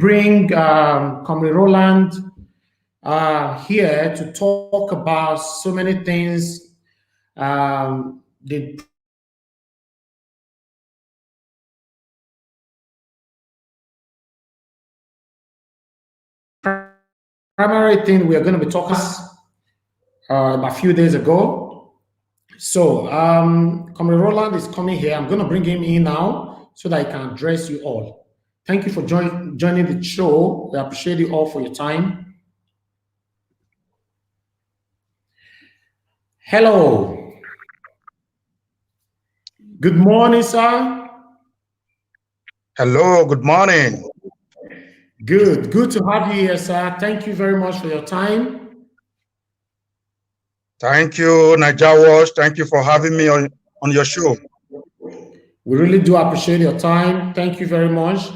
bring Comr Roland here to talk about so many things. The primary thing we are going to be talking a few days ago. So Comr Roland is coming here. I'm going to bring him in now so that I can address you all. Thank you for joining the show. We appreciate you all for your time. Hello. Good morning, sir. Hello, good morning. Good to have you here, sir. Thank you very much for your time. Thank you, Naija. Thank you for having me on your show. We really do appreciate your time. Thank you very much.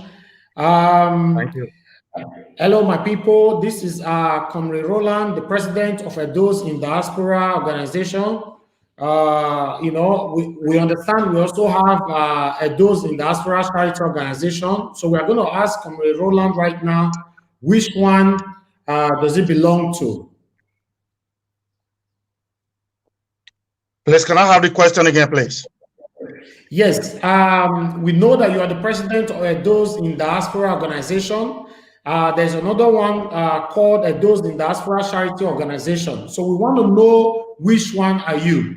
Thank you. Hello, my people. This is Comr Roland, the president of EDOS in Diaspora organization. We understand we also have EDOS in Diaspora charity organization. So we are going to ask Comr Roland right now, which one does it belong to? Please, can I have the question again, please? Yes, we know that you are the president of EDOS in Diaspora organization. There's another one called EDOS in Diaspora charity organization. So we want to know which one are you?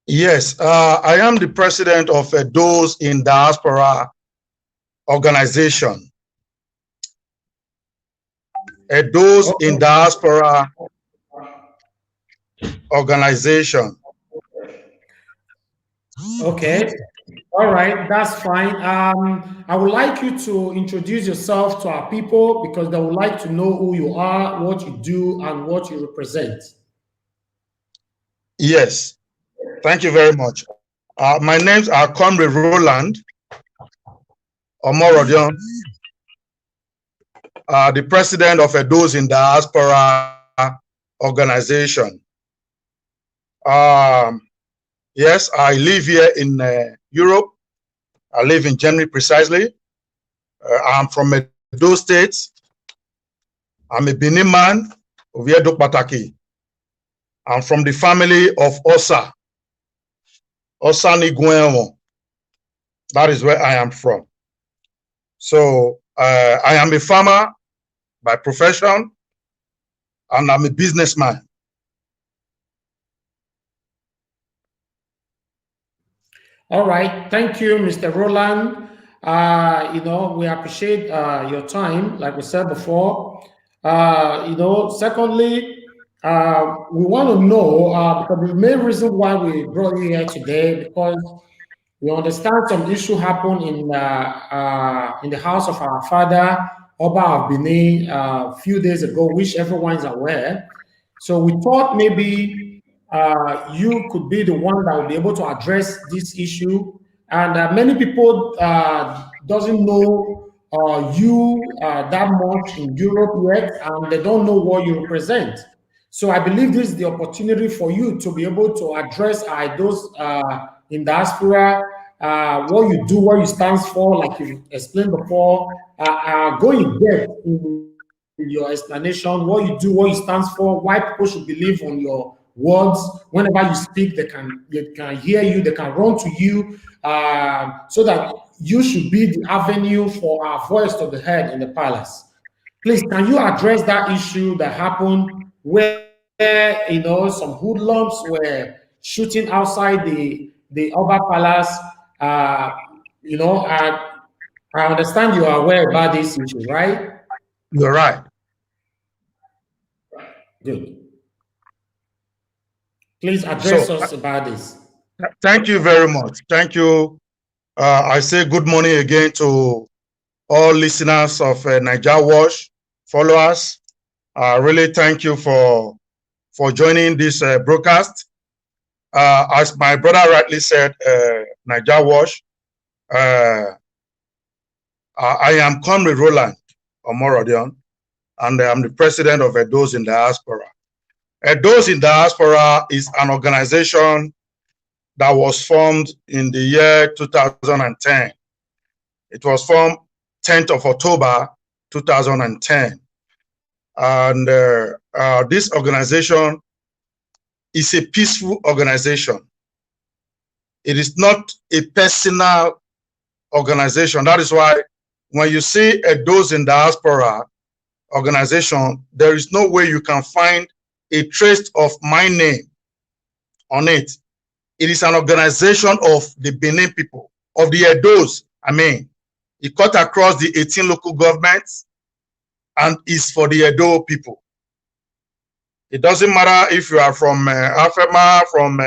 Yes, I am the president of EDOS in Diaspora organization. EDOS in Diaspora organization. Okay. All right, that's fine. I would like you to introduce yourself to our people because they would like to know who you are, what you do, and what you represent. Yes, thank you very much. My names are Comr Roland, Omorodion, the president of EDOS in Diaspora organization. Yes, I live here in Europe. I live in Germany precisely. I'm from Edo State. I'm a Benin man of Yedo Pataki. I'm from the family of Osa. Osa Niguemo. That is where I am from. So I am a farmer by profession, and I'm a businessman. All right, thank you, Mr. Roland. We appreciate your time, like we said before. Secondly, we want to know because the main reason why we brought you here today because we understand some issue happened in the house of our father, Oba of Benin, a few days ago, which everyone is aware. So we thought maybe you could be the one that will be able to address this issue. And many people doesn't know you that much in Europe yet, and they don't know what you represent. So I believe this is the opportunity for you to be able to address those in diaspora, what you do, what you stand for, like you explained before, go in depth in your explanation, what you do, what you stand for, why people should believe on your words. Whenever you speak, they can hear you, they can run to you, so that you should be the avenue for our voice to be heard in the palace. Please, can you address that issue that happened where some hoodlums were shooting outside the Oba Palace? I understand you are aware about this issue, right? You're right. Good. Please address us about this. Thank you very much. Thank you. I say good morning again to all listeners of Naija Watch, followers. Really thank you for joining this broadcast. As my brother rightly said, Naija Watch, I am Comr Roland Omorodion, and I'm the president of EDOS in Diaspora. EDOS in Diaspora is an organization that was formed in the year 2010 It was formed 10th of October 2010. And this organization is a peaceful organization. It is not a personal organization. That is why when you see a EDOS in Diaspora organization, there is no way you can find a trace of my name on it. It is an organization of the Benin people, of the EDOS. I mean, it cut across the 18 local governments and is for the Edo people. It doesn't matter if you are from Afema, from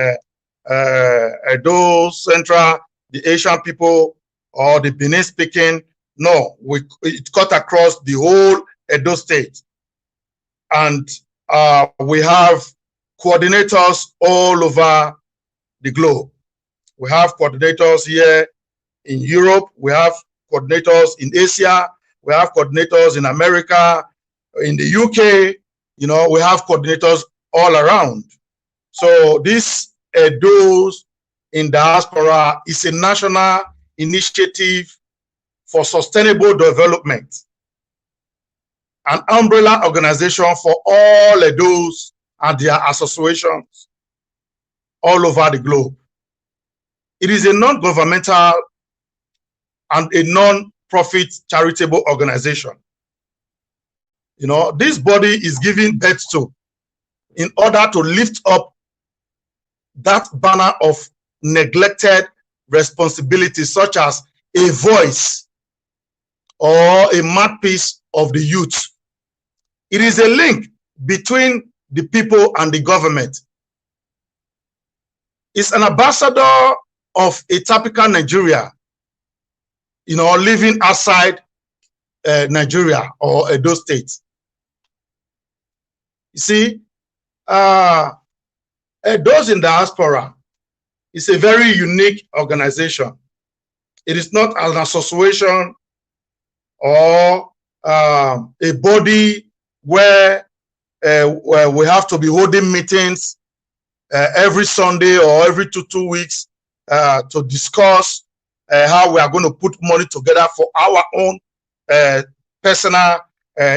Edo Central, the Asian people, or the Benin speaking. No, it cut across the whole Edo state. And we have coordinators all over the globe. We have coordinators here in Europe. We have coordinators in Asia. We have coordinators in America, in the UK. You know, we have coordinators all around. So this EDOS in Diaspora is a national initiative for sustainable development, an umbrella organization for all EDOS and their associations all over the globe. It is a non-governmental and a non-profit charitable organization. You know, this body is giving birth to in order to lift up that banner of neglected responsibilities, such as a voice or a mouthpiece of the youth. It is a link between the people and the government. It's an ambassador of a typical Nigeria, you know, living outside Nigeria or Edo State. You see, EDOS in Diaspora is a very unique organization. It is not an association or a body where we have to be holding meetings every Sunday or every two weeks to discuss how we are going to put money together for our own personal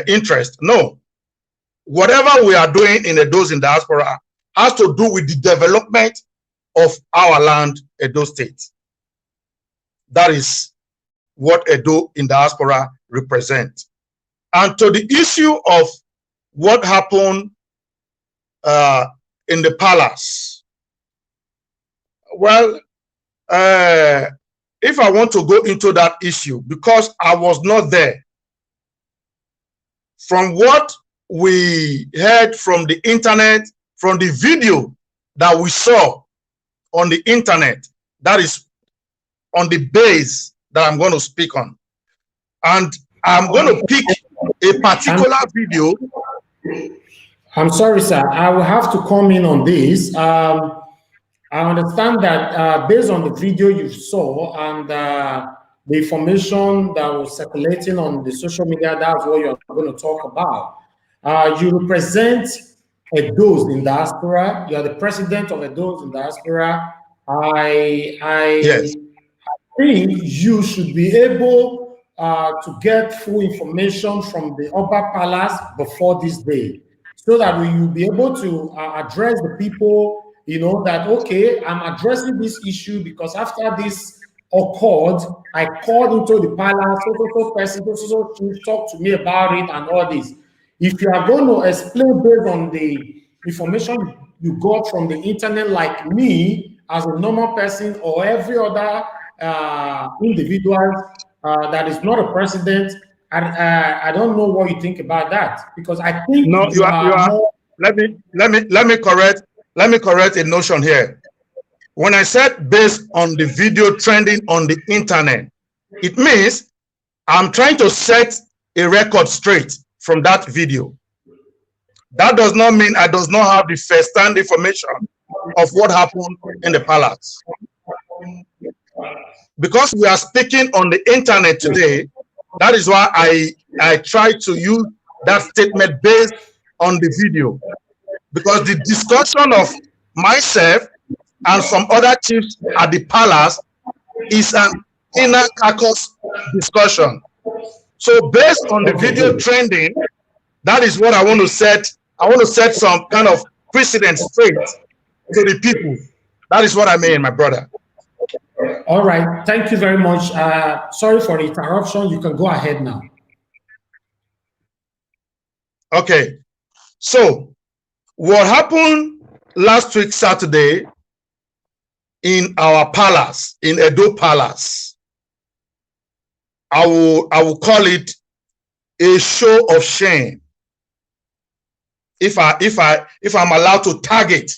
interest. No. Whatever we are doing in EDOS in Diaspora has to do with the development of our land, Edo State. That is what EDO in Diaspora represents. And to the issue of what happened in the palace, well, if I want to go into that issue, because I was not there, from what we heard from the internet, from the video that we saw on the internet, that is on the base that I'm going to speak on. And I'm going to pick a particular video. I'm sorry, sir. I will have to come in on this. I understand that based on the video you saw and the information that was circulating on the social media, that's what you're going to talk about. You represent EDOS in Diaspora. You are the president of EDOS in Diaspora. Yes. I think you should be able to get full information from the Oba Palace before this day, so that we will be able to address the people, you know, that, okay, I'm addressing this issue because after this occurred, I called into the palace, so person, so talk to me about it and all this. If you are going to explain based on the information you got from the internet, like me as a normal person or every other individual that is not a president, I don't know what you think about that, because I think no, you are more... let me correct a notion here. When I said based on the video trending on the internet, it means I'm trying to set a record straight from that video. That does not mean I does not have the first-hand information of what happened in the palace. Because we are speaking on the internet today, that is why I try to use that statement based on the video. Because the discussion of myself and some other chiefs at the palace is an inner caucus discussion. So based on the video trending, that is what I want to set. I want to set some kind of precedent straight to the people. That is what I mean, my brother. All right. Thank you very much. Sorry for the interruption. You can go ahead now. Okay. So what happened last week, Saturday, in our palace, in Edo Palace, I will call it a show of shame. If I'm allowed to tag it,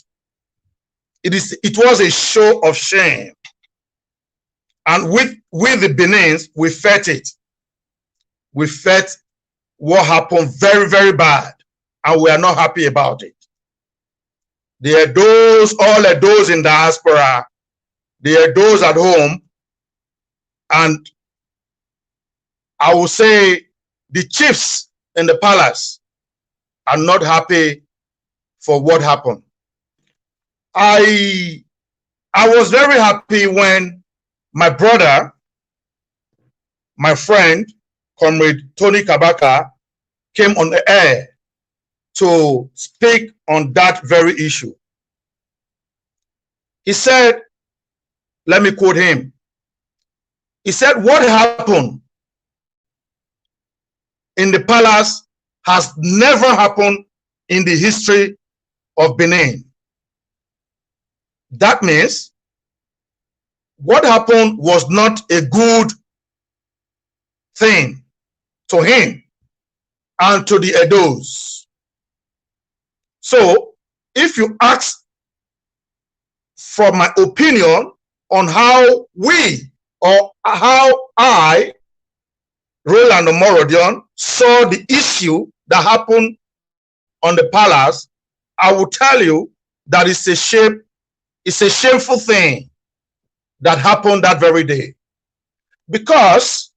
it was a show of shame. And with the Benins, we felt it. We felt what happened very, very bad, and we are not happy about it. The Edos, all Edos in diaspora, the Edos at home, and I will say the chiefs in the palace are not happy for what happened. I was very happy when my brother, my friend, Comrade Tony Kabaka, came on the air to speak on that very issue. He said, let me quote him. He said, what happened in the palace has never happened in the history of Benin. That means what happened was not a good thing to him and to the Edos. So if you ask for my opinion on how we, or how I, Roland Omorodion, saw the issue that happened on the palace, I will tell you that it's a shameful thing that happened that very day. Because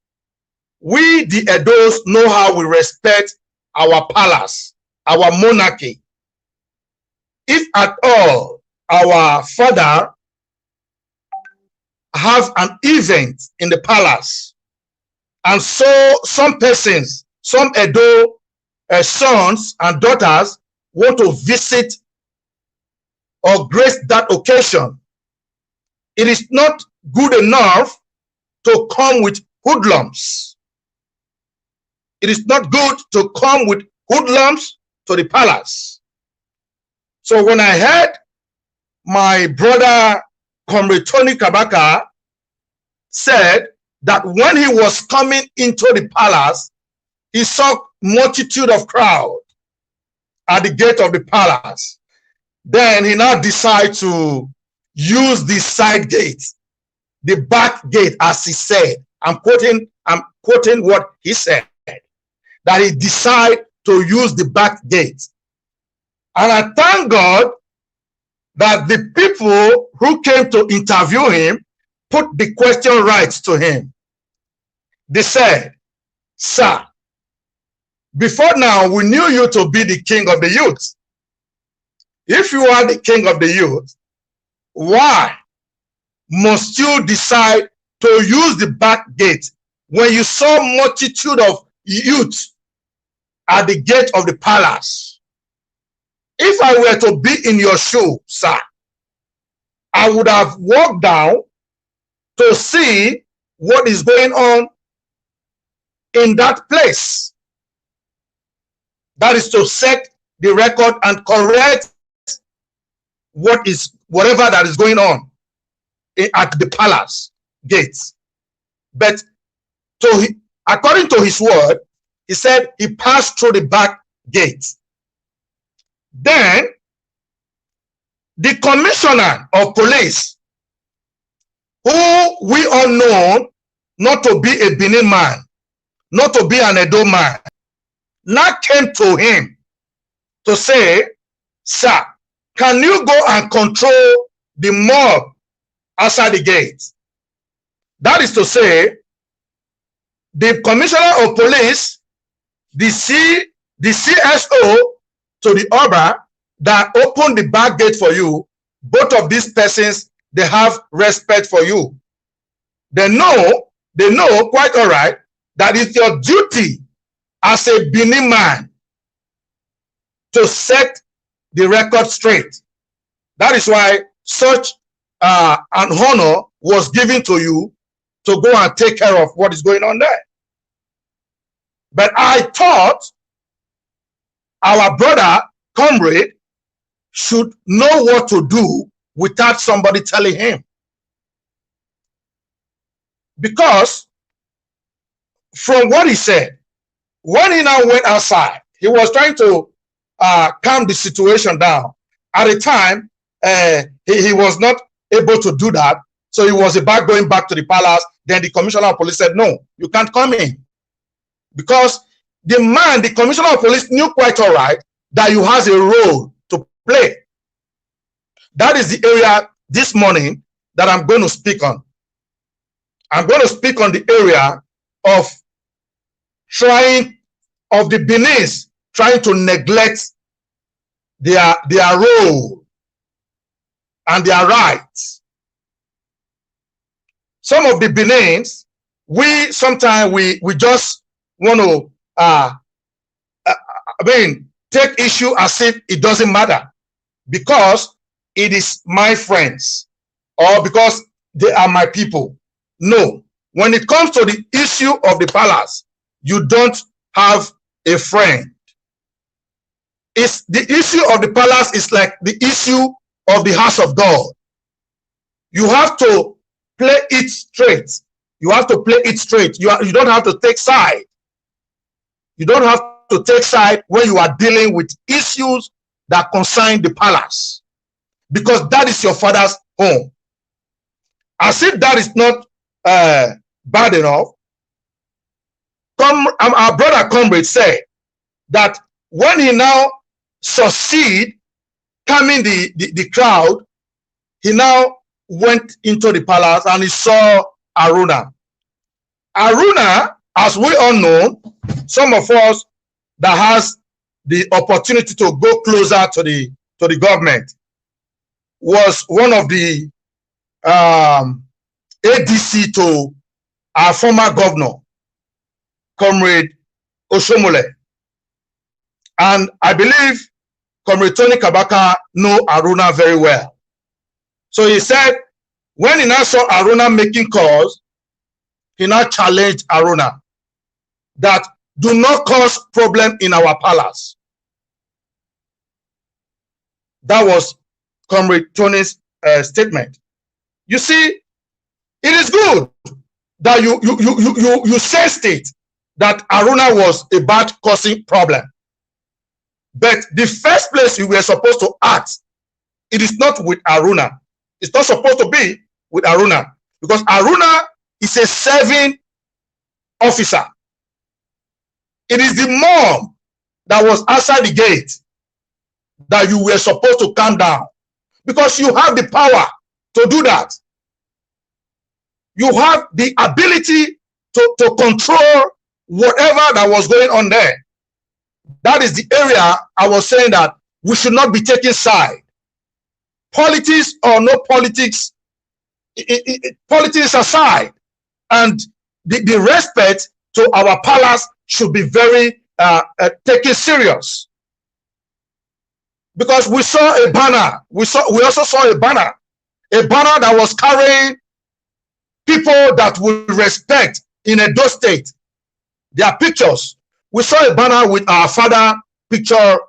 we, the Edos, know how we respect our palace, our monarchy. If at all our father have an event in the palace, and so some persons, some Edo sons and daughters want to visit or grace that occasion, it is not good enough to come with hoodlums. It is not good to come with hoodlums to the palace. So when I heard my brother Comrade Tony Kabaka said that when he was coming into the palace, he saw multitude of crowd at the gate of the palace. Then he now decided to use the side gate, the back gate, as he said. I'm quoting what he said, that he decided to use the back gate. And I thank God that the people who came to interview him put the question right to him. They said, sir, before now, we knew you to be the king of the youth. If you are the king of the youth, why must you decide to use the back gate when you saw multitude of youth at the gate of the palace? If I were to be in your shoe, sir, I would have walked down to see what is going on in that place. That is to set the record and correct whatever that is going on at the palace gates. But according to his word, he said he passed through the back gate. Then the commissioner of police, who we all know not to be a Benin man, not to be an Edo man, now came to him to say, sir, can you go and control the mob outside the gate? That is to say, the commissioner of police, the CSO to the Oba that opened the back gate for you, both of these persons, they have respect for you. They know they know quite all right that it's your duty as a Benin man to set the record straight. That is why such an honor was given to you to go and take care of what is going on there. But I thought our brother, comrade, should know what to do without somebody telling him. Because from what he said, when he now went outside, he was trying to calm the situation down. At the time, he was not able to do that. So he was about going back to the palace. Then the commissioner of police said, no, you can't come in. Because the commissioner of police knew quite all right that you have a role to play. That is the area this morning that I'm going to speak on. I'm going to speak on the area of the Benin's trying to neglect their role and their rights. Some of the Benin's, sometimes we just want to take issue as if it doesn't matter because it is my friends or because they are my people. No, when it comes to the issue of the palace, you don't have a friend. It's the issue of the palace is like the issue of the house of God. You have to play it straight. You have to play it straight. You don't have to take side. You don't have to take side when you are dealing with issues that concern the palace, because that is your father's home. As if that is not bad enough, our brother comrade said that when he now succeed calming the crowd, he now went into the palace and he saw Aruna. Aruna, as we all know, some of us that has the opportunity to go closer to the government, was one of the ADC to our former governor, Comrade Oshiomhole. And I believe Comrade Tony Kabaka know Aruna very well. So he said, when he now saw Aruna making calls, he now challenged Aruna that do not cause problem in our palace. That was Comrade Tony's statement. You see, it is good that you sensed it that Aruna was about causing problem. But the first place you were supposed to act, it is not with Aruna. It's not supposed to be with Aruna, because Aruna is a serving officer. It is the mom that was outside the gate that you were supposed to calm down, because you have the power to do that. You have the ability to control whatever that was going on there. That is the area I was saying that we should not be taking side. Politics or no politics, politics aside, and the respect to our palace should be very taken serious. Because we saw a banner, we also saw a banner that was carrying people that we respect in EDOS state, their pictures. We saw a banner with our father picture,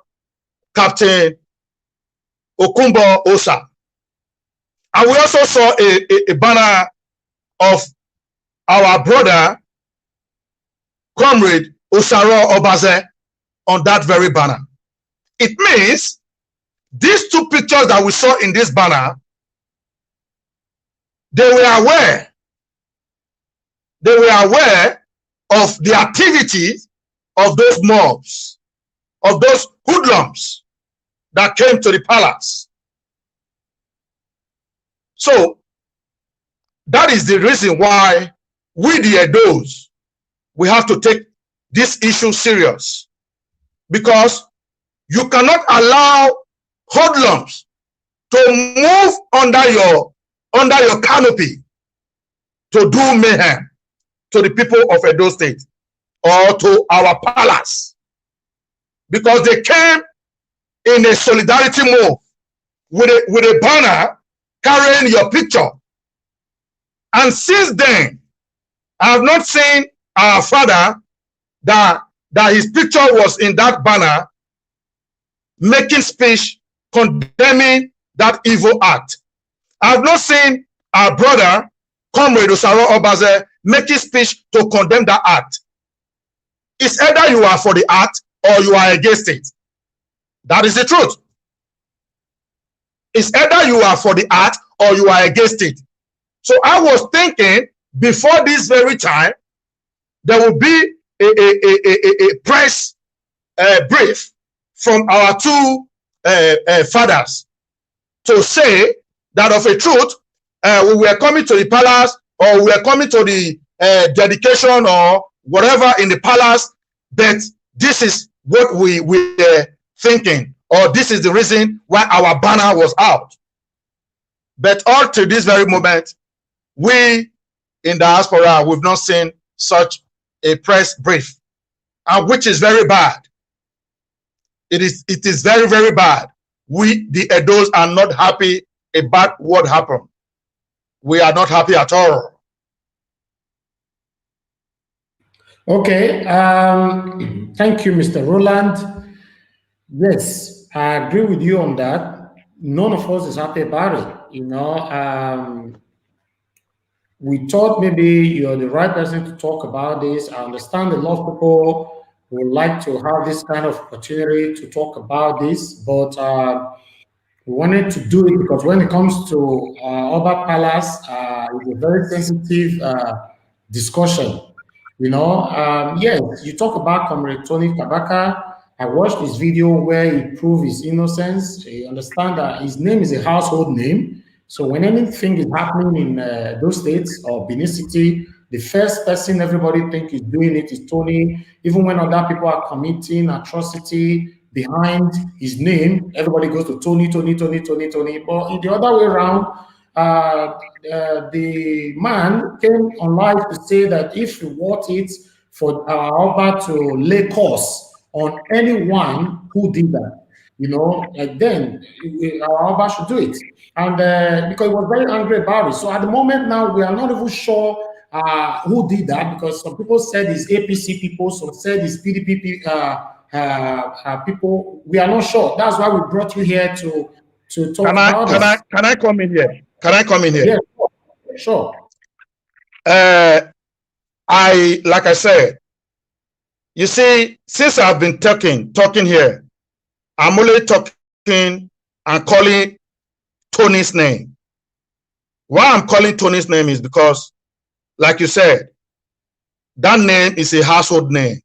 Captain Okumbo Osa. And we also saw a banner of our brother, Comrade Osaro Obaze, on that very banner. It means these two pictures that we saw in this banner, they were aware of the activities of those mobs, of those hoodlums that came to the palace. So that is the reason why we, the EDOS, we have to take this issue serious, because you cannot allow hoodlums to move under your canopy to do mayhem. to the people of Edo State or to our palace, because they came in a solidarity move with a banner carrying your picture. And since then, I have not seen our father that his picture was in that banner making speech condemning that evil act. I have not seen our brother, Comrade Osaro Obaze, making speech to condemn that act. It's either you are for the act or you are against it. That is the truth. It's either you are for the act or you are against it. So I was thinking, before this very time, there will be a press brief from our two fathers to say that of a truth, we were coming to the palace, or we were coming to the dedication or whatever in the palace, that this is what we were thinking, or this is the reason why our banner was out. But all to this very moment, we in diaspora, we've not seen such a press brief, and which is very bad. It is very, very bad. We, the EDOS, are not happy about what happened. We are not happy at all. Okay. Thank you, Mr. Roland. Yes, I agree with you on that. None of us is happy about it. You know, we thought maybe you're the right person to talk about this. I understand a lot of people would like to have this kind of opportunity to talk about this, but we wanted to do it because when it comes to Oba Palace, it's a very sensitive discussion. You know, yes, you talk about Comrade Tony Kabaka. I watched his video where he proved his innocence. I understand that his name is a household name. So when anything is happening in those states or Benin City, the first person everybody think is doing it is Tony. Even when other people are committing atrocity behind his name, everybody goes to Tony, Tony, Tony, Tony, Tony. But in the other way around, the man came on live to say that if you want it for our Oba to lay course on anyone who did that, you know, and then our Oba should do it. And because he was very angry about it. So at the moment now, we are not even sure who did that, because some people said it's APC people, some said it's PDP people. We are not sure. That's why we brought you here to talk about this. Can I come in here? Can I come in here? Yeah, sure. Like I said, you see, since I've been talking here, I'm only talking and calling Tony's name. Why I'm calling Tony's name is because, like you said, that name is a household name.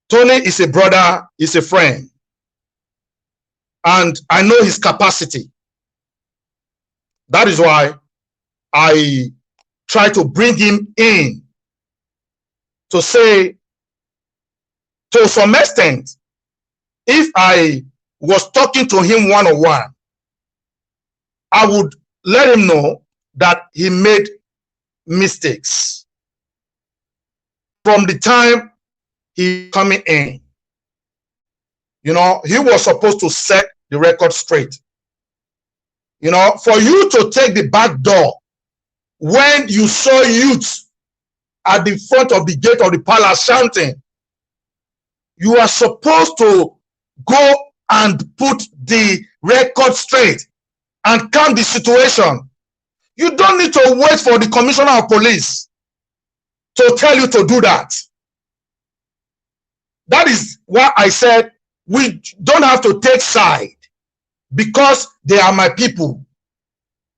Tony is a brother, is a friend. And I know his capacity. That is why I try to bring him in to say, to some extent, if I was talking to him one-on-one, I would let him know that he made mistakes from the time he coming in. You know, he was supposed to set the record straight. You know, for you to take the back door when you saw youth at the front of the gate of the palace shouting, you are supposed to go and put the record straight and calm the situation. You don't need to wait for the commissioner of police to tell you to do that. That is why I said we don't have to take side because they are my people,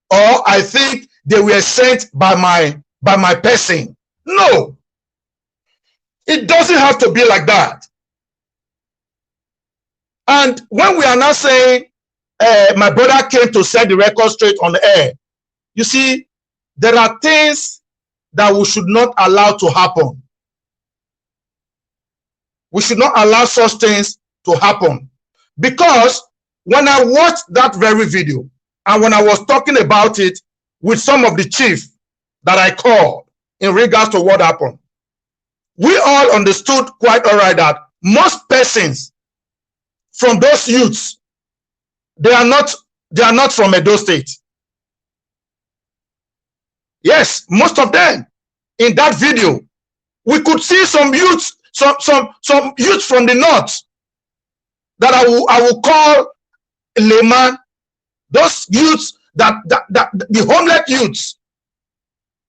or I think they were sent by my person. No, it doesn't have to be like that. And when we are now saying my brother came to set the record straight on the air, you see, there are things that we should not allow to happen. We should not allow such things to happen, because when I watched that very video and when I was talking about it with some of the chiefs that I called, in regards to what happened. We all understood quite all right that most persons from those youths, they are not from Edo State. Yes, most of them. In that video, we could see some youths, some youths from the north that I will call layman. Those youths that the homeless youths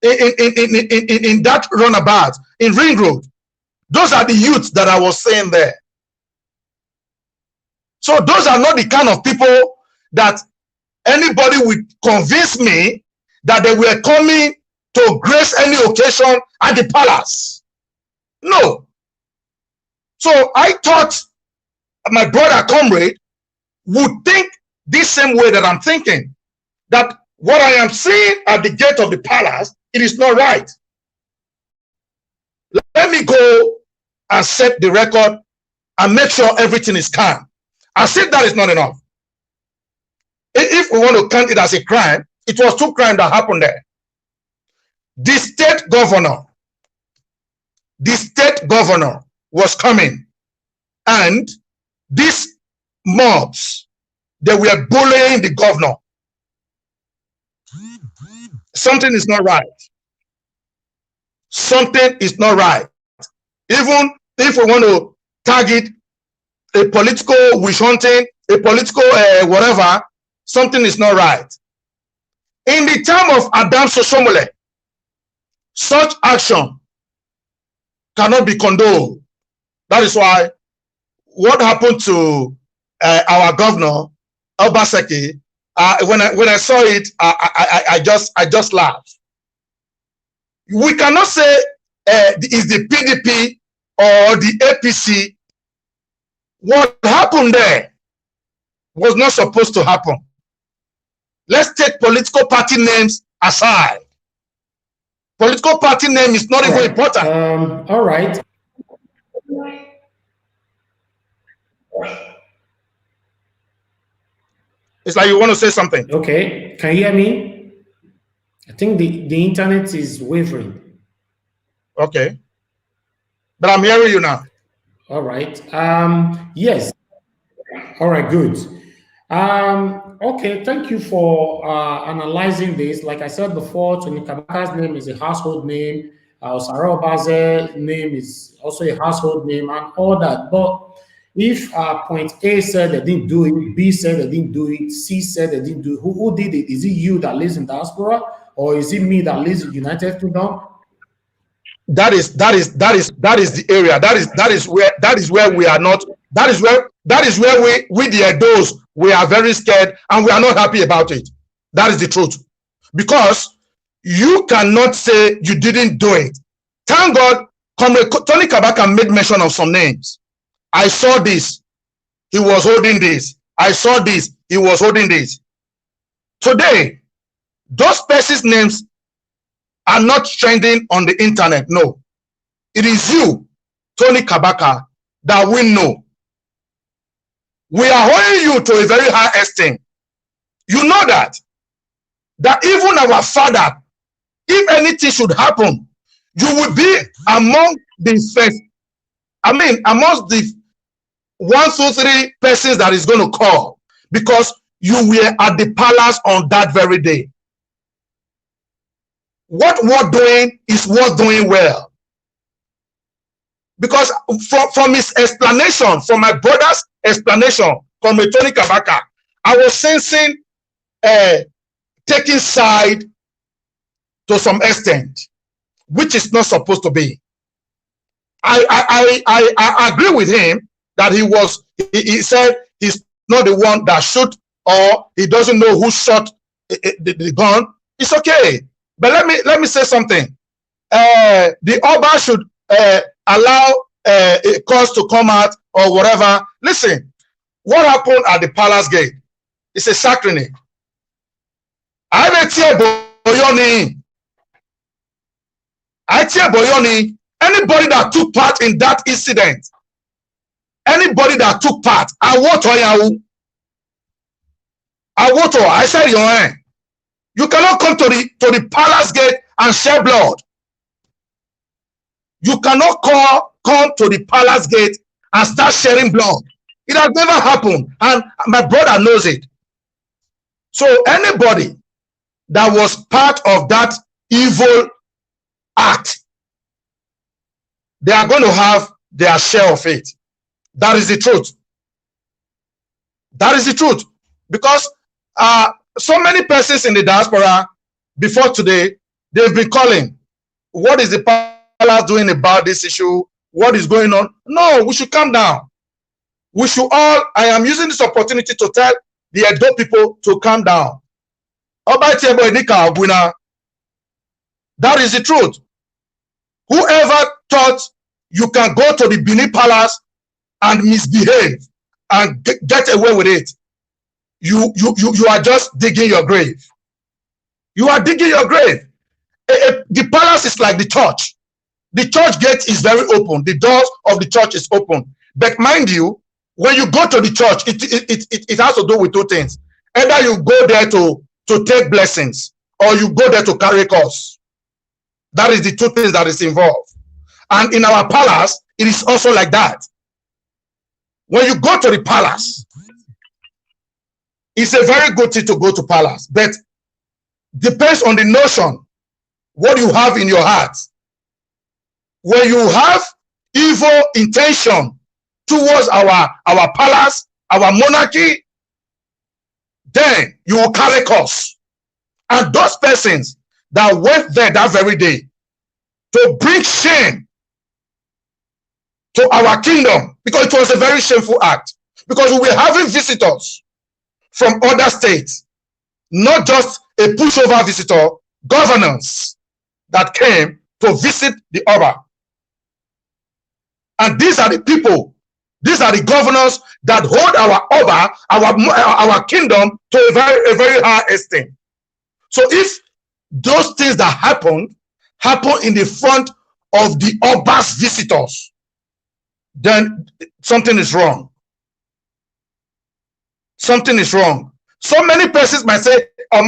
in that runabout in Ring Road. Those are the youths that I was saying there. So those are not the kind of people that anybody would convince me that they were coming to grace any occasion at the palace. No. So I thought my brother comrade would think this same way that I'm thinking, that what I am seeing at the gate of the palace, it is not right. Let me go and set the record and make sure everything is calm. As if that is not enough. If we want to count it as a crime, it was 2 crimes that happened there. The state governor was coming, and these mobs, they were bullying the governor. Something is not right. Something is not right. Even if we want to target a political wish hunting, a political whatever, something is not right. In the time of Adam Sosomole, such action cannot be condoned. That is why what happened to our governor, Obaseki, when I saw it, I just laughed. We cannot say it's the PDP or the APC. What happened there was not supposed to happen. Let's take political party names aside. Political party name is not even important. All right. It's like you want to say something. Okay. Can you hear me? I think the internet is wavering. Okay. But I'm hearing you now. All right. Yes. All right, good. Okay, thank you for analyzing this. Like I said before, Tony Kabaka's name is a household name. Sarah Obaze's name is also a household name and all that. But if point A said they didn't do it, B said they didn't do it, C said they didn't do it, who did it? Is it you that lives in diaspora, or is it me that lives in United Kingdom? That is the area. That is where we are not. That is where we the EDOS, we are very scared and we are not happy about it. That is the truth. Because you cannot say you didn't do it. Thank God, Tony Kabaka made mention of some names. I saw this, he was holding this. I saw this, he was holding this. Today, those persons' names are not trending on the internet. No. It is you, Tony Kabaka, that we know. We are holding you to a very high esteem. You know that even our father, if anything should happen, you will be among the first, amongst the 1, 2, 3 persons that is going to call, because you were at the palace on that very day. What we're doing is worth doing well. Because from his explanation, from my brother's explanation, from Tony Kabaka, I was sensing taking side to some extent, which is not supposed to be. I agree with him that he said he's not the one that shot, or he doesn't know who shot the gun. It's okay. But let me say something. The Oba should allow a cause to come out or whatever. Listen, what happened at the palace gate? It's a sacrilege. Anybody that took part in that incident, anybody that took part, I said your hand. You cannot come to the palace gate and shed blood. You cannot come to the palace gate and start sharing blood. It has never happened, and my brother knows it. So anybody that was part of that evil act, they are going to have their share of it. That is the truth. That is the truth. Because so many persons in the diaspora before today, they've been calling, what is the palace doing about this issue? What is going on? No, we should calm down. We should all, I am using this opportunity to tell the Edo people to calm down. That is the truth. Whoever thought you can go to the Benin Palace and misbehave and get away with it, you are just digging your grave. You are digging your grave. The palace is like the church. The church gate is very open. The doors of the church is open. But mind you, when you go to the church, it has to do with two things. Either you go there to take blessings, or you go there to carry curse. That is the two things that is involved. And in our palace, it is also like that. When you go to the palace, it's a very good thing to go to palace, but depends on the notion, what you have in your heart. When you have evil intention towards our palace, our monarchy, then you will carry curse. And those persons that went there that very day to bring shame to our kingdom, because it was a very shameful act, because we were having visitors from other states, not just a pushover visitor, governors that came to visit the Oba. And these are the people, these are the governors that hold our Oba, our kingdom to a very high esteem. So if those things that happen in the front of the Oba's visitors, then something is wrong. Something is wrong. So many persons might say, no,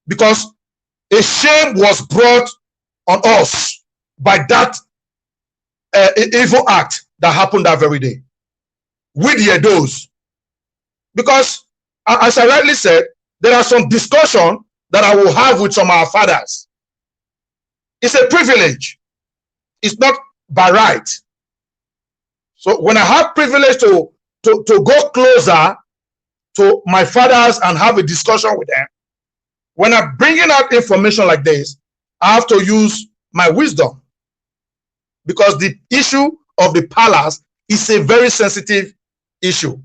because a shame was brought on us by that evil act that happened that very day with the EDOS. Because as I rightly said, there are some discussion that I will have with some of our fathers. It's a privilege. It's not by right. So when I have privilege to go closer to my fathers and have a discussion with them, when I'm bringing out information like this, I have to use my wisdom, because the issue of the palace is a very sensitive issue.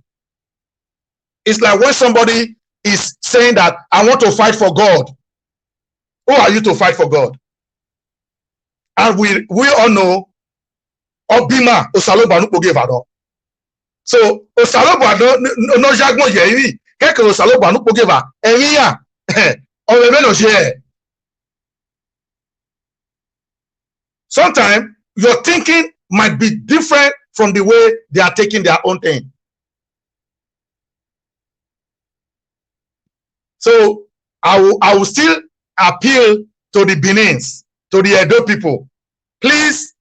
It's like when somebody is saying that I want to fight for God. Who are you to fight for God? And we all know Obima Osaloba no Pogevado. So Osaloba no jagmo yeri keke Osaloba no Pogeva eniya sometimes your thinking might be different from the way they are taking their own thing. So I will still appeal to the Benins, to the Edo people. Please,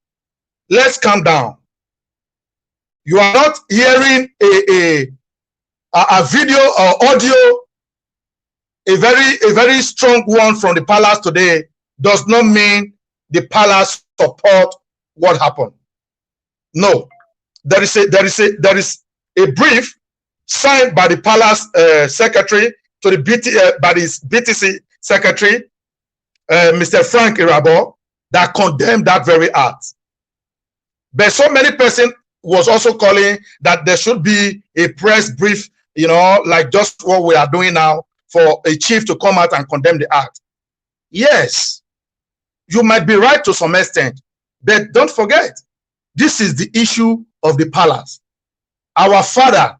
let's calm down. You are not hearing a video or audio, a very strong one from the palace today does not mean the palace support what happened. No, there is a brief signed by the palace secretary to the BTC secretary, Mr. Frank Irabo, that condemned that very act. But so many persons was also calling that there should be a press brief, you know, like just what we are doing now, for a chief to come out and condemn the act. Yes, you might be right to some extent, but don't forget, this is the issue of the palace. Our father,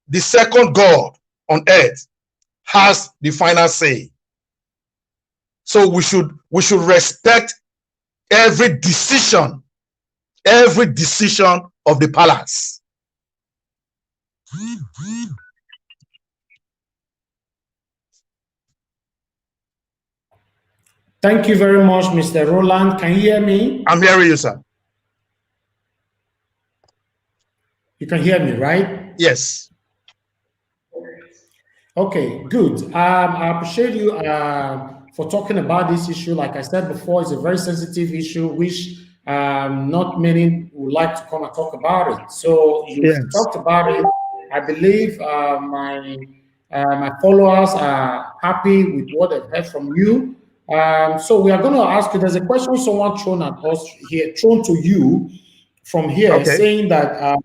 the second God on earth, has the final say. So we should respect every decision of the palace. Thank you very much, Mr. Roland. Can you hear me? I'm hearing you, sir. You can hear me, right? Yes. Okay, good. I appreciate you for talking about this issue. Like I said before, it's a very sensitive issue, which not many would like to come and talk about it. So you've Yes. talked about it. I believe my followers are happy with what they've heard from you. So we are going to ask you. There's a question someone thrown at us here, thrown to you from here, Okay. saying that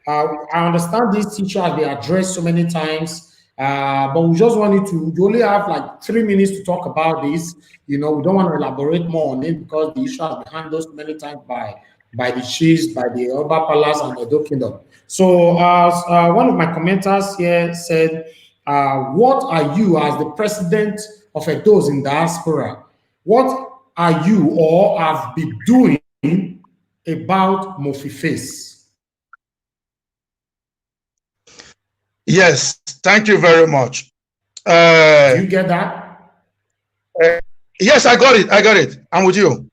I understand this issue has been addressed so many times, but we just wanted to. You only have like 3 minutes to talk about this. You know, we don't want to elaborate more on it because the issue has been handled so many times by the chiefs, by the Oba Palace and the Edo Kingdom. So, one of my commenters here said, "What are you, as the president of EDOS in diaspora? What are you or have been doing about Mofi Face?" Yes, thank you very much. Do you get that? Yes, I got it. I got it. I'm with you.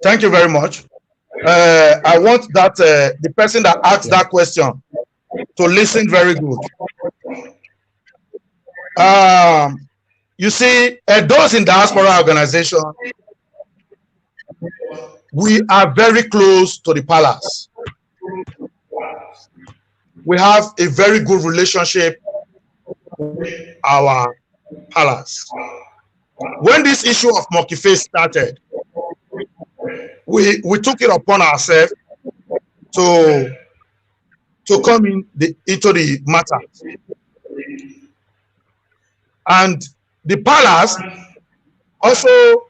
Thank you very much. I want that the person that asked that question to listen very good. You see, those in diaspora organization, we are very close to the palace. We have a very good relationship with our palace. When this issue of Monkey Face started, we took it upon ourselves to come into the matter. And the palace also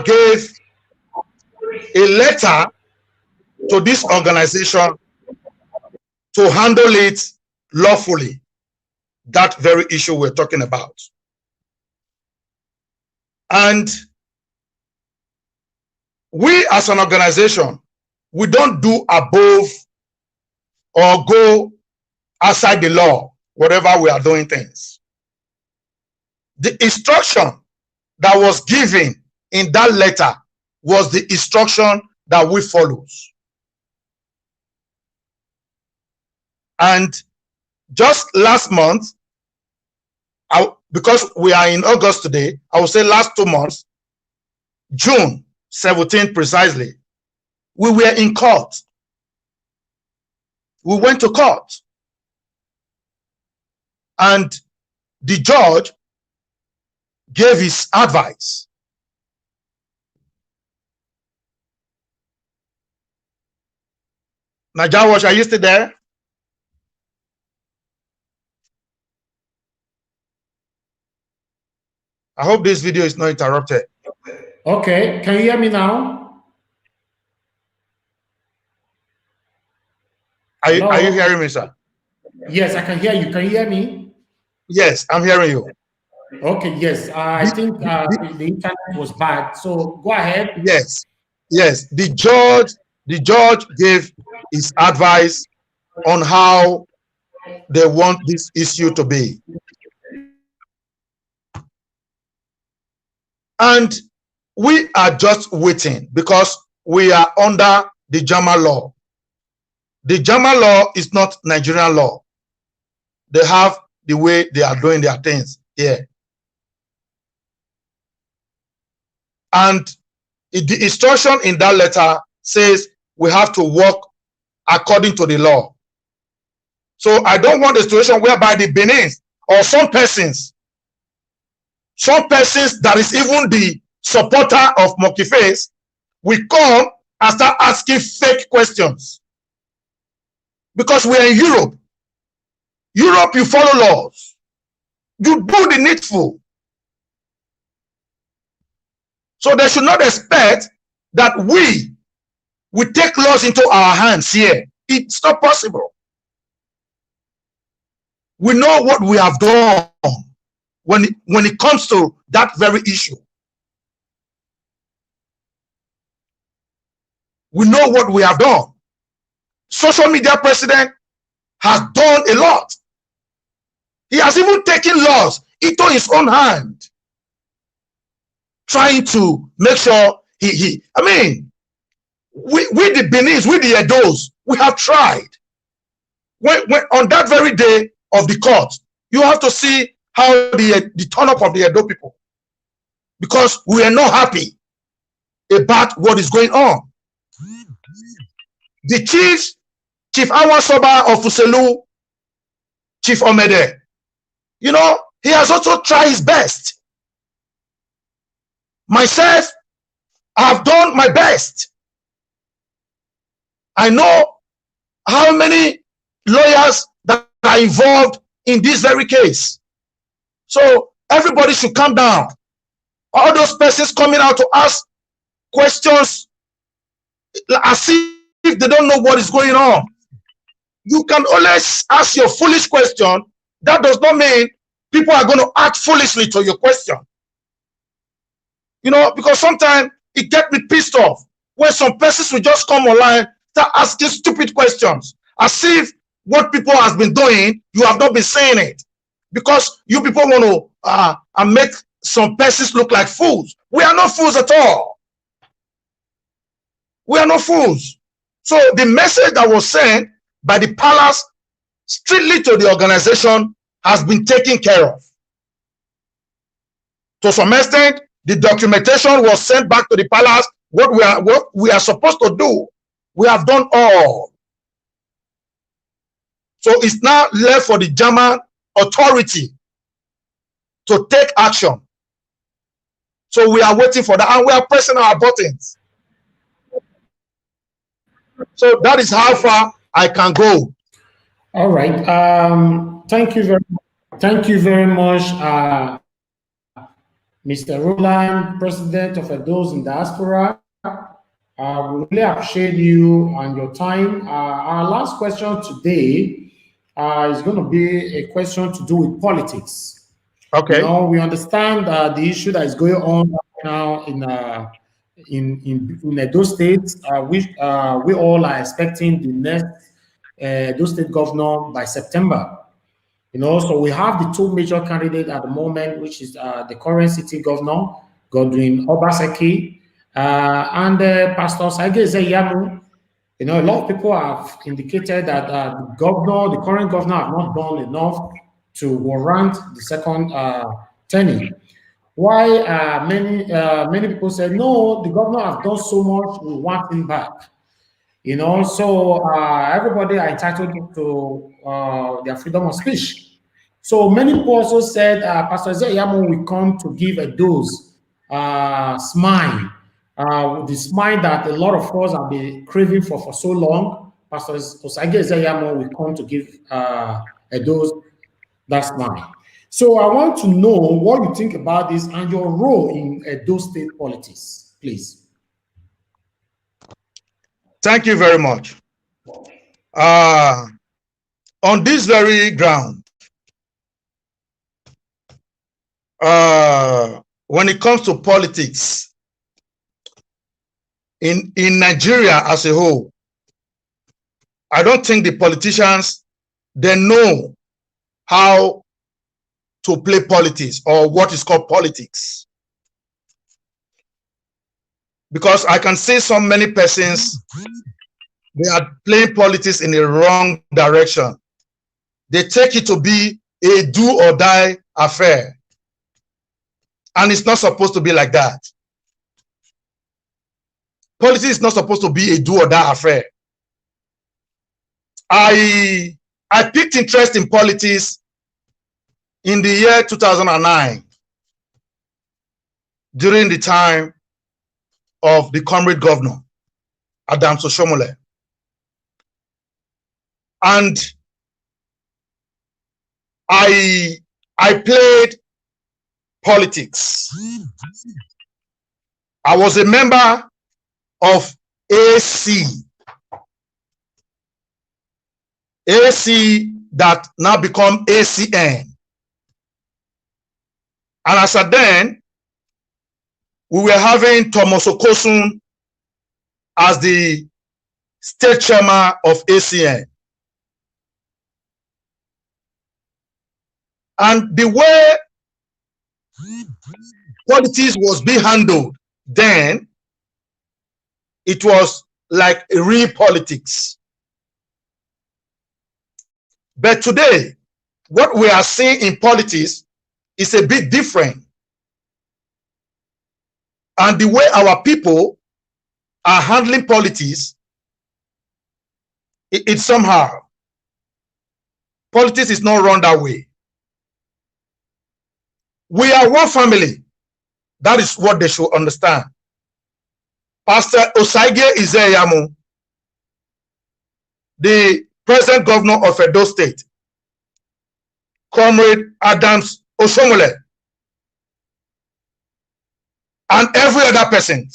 gave a letter to this organization to handle it lawfully, that very issue we're talking about. And we as an organization, we don't do above or go outside the law, whatever we are doing things. The instruction that was given in that letter was the instruction that we follow. And just last month, because we are in August today, I would say last 2 months, June 17th precisely, we were in court. We went to court. And the judge gave his advice. Naija, are you still there? I hope this video is not interrupted. Okay, can you hear me now? Are you hearing me, sir? Yes, I can hear you. Can you hear me? Yes, I'm hearing you. Okay, yes. I think the internet was bad. So go ahead. Yes, yes. The judge gave his advice on how they want this issue to be. And we are just waiting because we are under the German law. The German law is not Nigerian law. They have the way they are doing their things here. And the instruction in that letter says we have to work according to the law. So I don't want a situation whereby the Benin or some persons that is even the supporter of Monkey Face will come and start asking fake questions. Because we are in Europe. Europe, you follow laws. You do the needful. So they should not expect that we take laws into our hands here. It's not possible. We know what we have done when it comes to that very issue. We know what we have done. Social media president has done a lot. He has even taken laws into his own hand. trying to make sure I mean, we the Benis, we the EDOS, we have tried. When on that very day of the court, you have to see how the turn up of the Edo people, because we are not happy about what is going on. The Chief Awasoba of Fuselu, Chief Omede, you know, he has also tried his best. Myself, I have done my best. I know how many lawyers that are involved in this very case. So everybody should calm down. All those persons coming out to ask questions as if they don't know what is going on. You can always ask your foolish question. That does not mean people are going to act foolishly to your question. You know, because sometimes it gets me pissed off when some persons will just come online, start asking stupid questions, as if what people has been doing, you have not been saying it. Because you people want to make some persons look like fools. We are not fools at all. We are not fools. So the message that was sent by the palace strictly to the organization has been taken care of. To some extent, the documentation was sent back to the palace. What we are supposed to do, we have done all. So it's now left for the German authority to take action. So we are waiting for that, and we are pressing our buttons. So that is how far I can go. All right. Thank you very much, Mr. Roland, President of EDOS in Diaspora. We really appreciate you and your time. Our last question today is going to be a question to do with politics. Okay. You know, we understand the issue that is going on right now in Edo State, which we all are expecting the next Edo State governor by September. You know, so we have the two major candidates at the moment, which is the current city governor, Godwin Obaseki, and Pastor Sage Yamu. You know, a lot of people have indicated that the current governor, have not done enough to warrant the second tenure. Why many people say, no, the governor has done so much, we want him back. You know, so everybody are entitled to their freedom of speech. So many people also said Pastor Zeyamo will come to give a dose, smile, the smile that a lot of us have been craving for so long. Pastor Osage Zeyamo will come to give a dose, that smile. So I want to know what you think about this and your role in Edo State politics, please. Thank you very much. On this very ground, when it comes to politics in Nigeria as a whole, I don't think the politicians, they know how to play politics or what is called politics. Because I can see so many persons, they are playing politics in the wrong direction. They take it to be a do or die affair. And it's not supposed to be like that. Politics is not supposed to be a do or die affair. I picked interest in politics in the year 2009, during the time of the Comrade governor, Adams Oshomole. And I played politics. I was a member of AC that now become ACN. And as at then, we were having Thomas Okosun as the state chairman of ACN. And the way politics was being handled then, it was like real politics. But today, what we are seeing in politics is a bit different. And the way our people are handling politics, it's somehow, politics is not run that way. We are one family. That is what they should understand. Pastor Osagie Izeyamu, the present governor of Edo State, Comrade Adams Osomole, and every other person,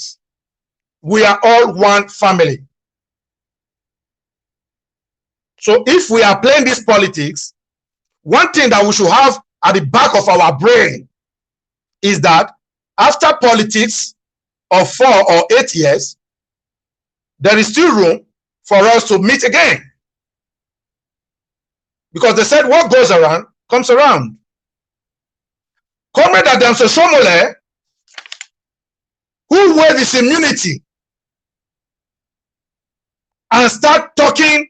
we are all one family. So if we are playing this politics, one thing that we should have at the back of our brain is that after politics of 4 or 8 years, there is still room for us to meet again. Because they said what goes around comes around. Comrade Adams Osomole, who waived his immunity and start talking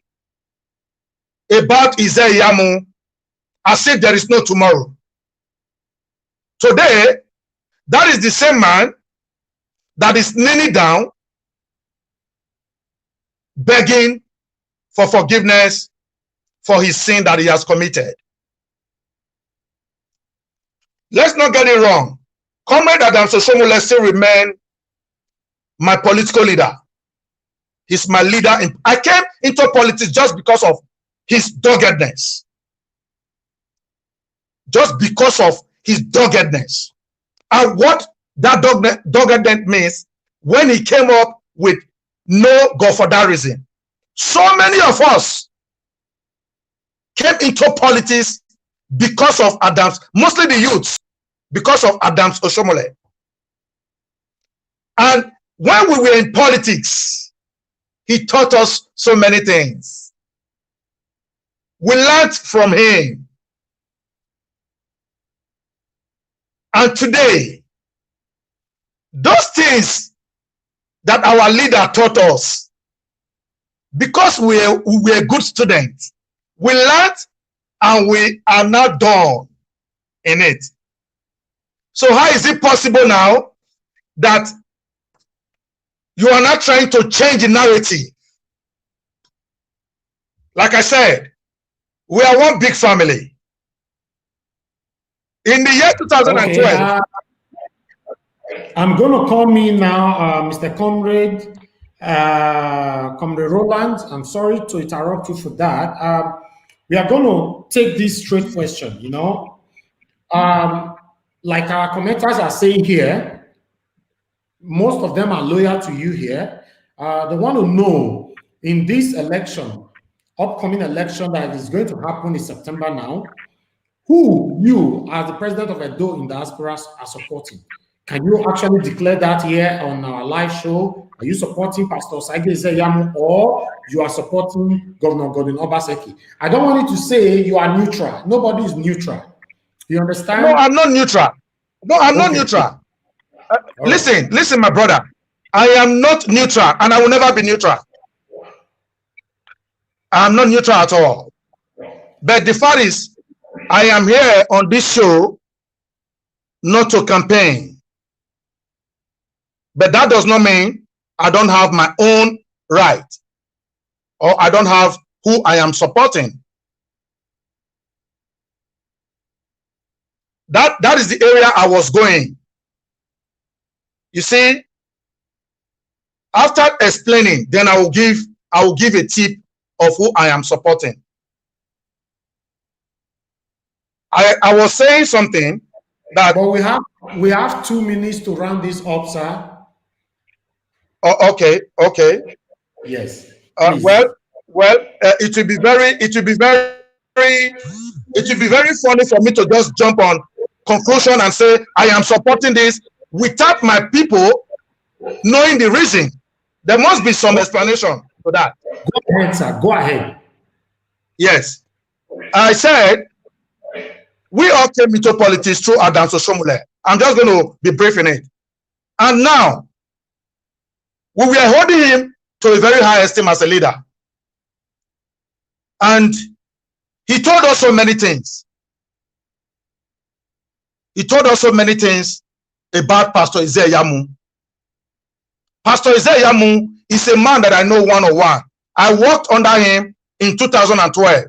about Izeyamu as if there is no tomorrow. Today, that is the same man that is kneeling down, begging for forgiveness for his sin that he has committed. Let's not get it wrong. Comrade Adams Osomole still remain my political leader. He's my leader. I came into politics just because of his doggedness. Just because of his doggedness. And what that doggedness means, when he came up with no godfatherism. So many of us came into politics because of Adams, mostly the youths, because of Adams Osomole. And when we were in politics, he taught us so many things. We learned from him. And today, those things that our leader taught us, because we were good students, we learned and we are now done in it. So how is it possible now that you are not trying to change the narrative? Like I said, we are one big family. In the year 2012. Okay, I'm going to call me now, Mr. Comrade Roland. I'm sorry to interrupt you for that. We are going to take this straight question, you know. Like our commenters are saying here, most of them are loyal to you here. They want to know, in this election, upcoming election that is going to happen in September now, who you, as the president of Edo in diaspora, are supporting. Can you actually declare that here on our live show? Are you supporting Pastor Osagie Izeyamu, or you are supporting Governor Godwin Obaseki? I don't want you to say you are neutral. Nobody is neutral. You understand? No, I'm not neutral. No, I'm not neutral. Listen, my brother. I am not neutral, and I will never be neutral. I'm not neutral at all. But the fact is, I am here on this show not to campaign. But that does not mean I don't have my own right, or I don't have who I am supporting. That is the area I was going. You see, after explaining, then I will give a tip of who I am supporting. I was saying something that. But we have 2 minutes to round this up, sir. Oh, okay. Yes. Well, it will be very funny for me to just jump on conclusion and say I am supporting this without my people knowing the reason. There must be some explanation for that. Go ahead, sir. Go ahead. Yes, I said we all came into politics through Adams Osomole. I'm just going to be brief in it. And now, we were holding him to a very high esteem as a leader. And he told us so many things. He told us so many things about Pastor Isaiah Yamu. Pastor Isaiah Yamu is a man that I know one-on-one. I worked under him in 2012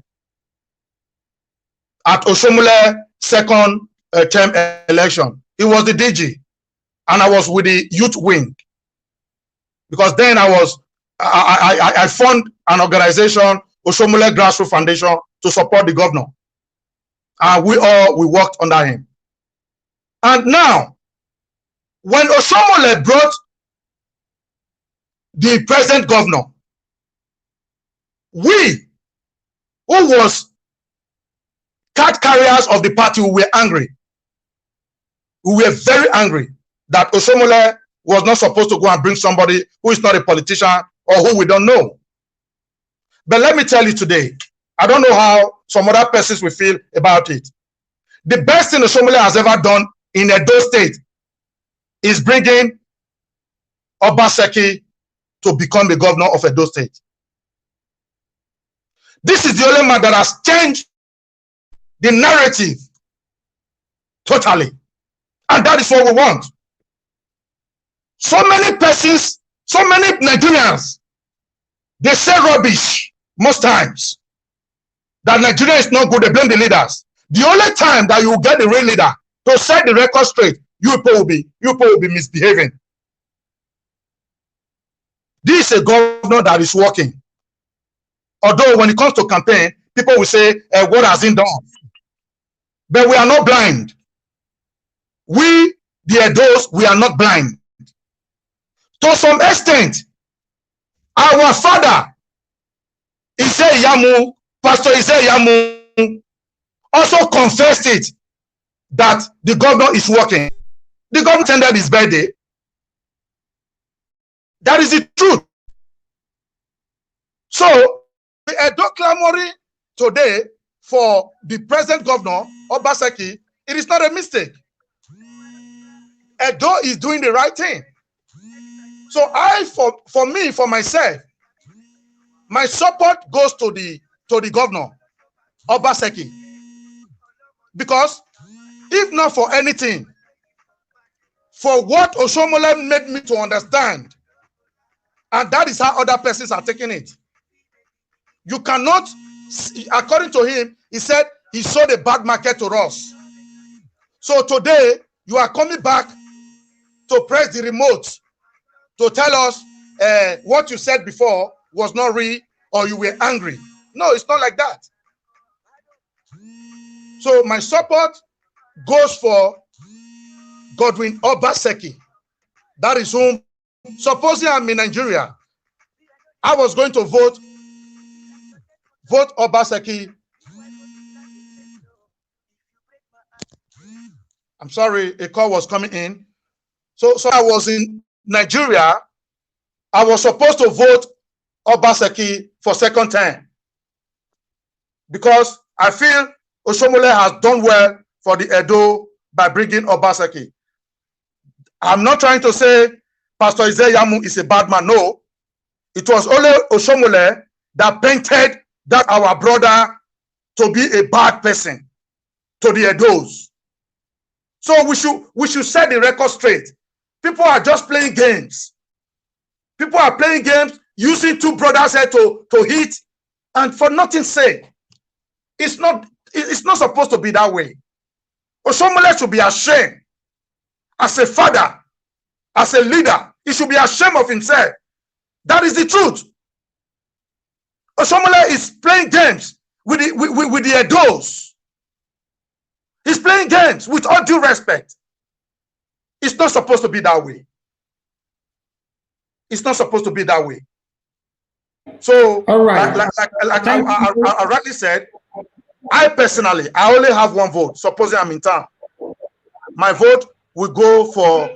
at Oshomole second term election. He was the DG, and I was with the youth wing, because then I formed an organization, Oshomole Grassroots Foundation, to support the governor, and we worked under him. And now, when Oshomole brought the present governor, we, who was card carriers of the party, we were angry. We were very angry that Oshomole was not supposed to go and bring somebody who is not a politician or who we don't know. But let me tell you today, I don't know how some other persons will feel about it. The best thing Oshomole has ever done in Edo State is bringing Obaseki to become the governor of Edo State. This is the only man that has changed the narrative totally. And that is what we want. So many persons, so many Nigerians, they say rubbish most times that Nigeria is not good. They blame the leaders. The only time that you will get the real leader to set the record straight, you people will be misbehaving. This is a governor that is working. Although when it comes to campaign, people will say, what has he done? But we are not blind. We, the EDOS, we are not blind. To some extent, our father, Isaiah Yamu, Pastor Isaiah Yamu, also confessed it, that the governor is working. The governor attended his birthday. That is the truth. So, the Edo clamoring today for the present governor, Obaseki, it is not a mistake. Edo is doing the right thing. So for myself, my support goes to the governor, Obaseki. Because if not for anything, for what Oshomole made me to understand, and that is how other persons are taking it. You cannot, according to him, he said he sold a bad market to us. So today, you are coming back to press the remote to tell us what you said before was not real or you were angry. No, it's not like that. So my support goes for Godwin Obaseki. That is whom, supposing I'm in Nigeria, I was going to vote Obaseki. I'm sorry, a call was coming in. So I was in Nigeria. I was supposed to vote Obaseki for second term because I feel Oshomole has done well for the Edo by bringing Obaseki. I'm not trying to say Pastor Isaiah Yamu is a bad man. No, it was only Oshomole that painted that our brother to be a bad person to the Edos. So we should set the record straight. People are just playing games. People are playing games using two brothers here to hit, and for nothing's sake. It's not supposed to be that way. Oshomole should be ashamed. As a father, as a leader, he should be ashamed of himself. That is the truth. Oshomole is playing games with the Edos. He's playing games with all due respect. It's not supposed to be that way. It's not supposed to be that way. So, all right. Like I rightly said, I personally, I only have one vote. Supposing I'm in town, my vote will go for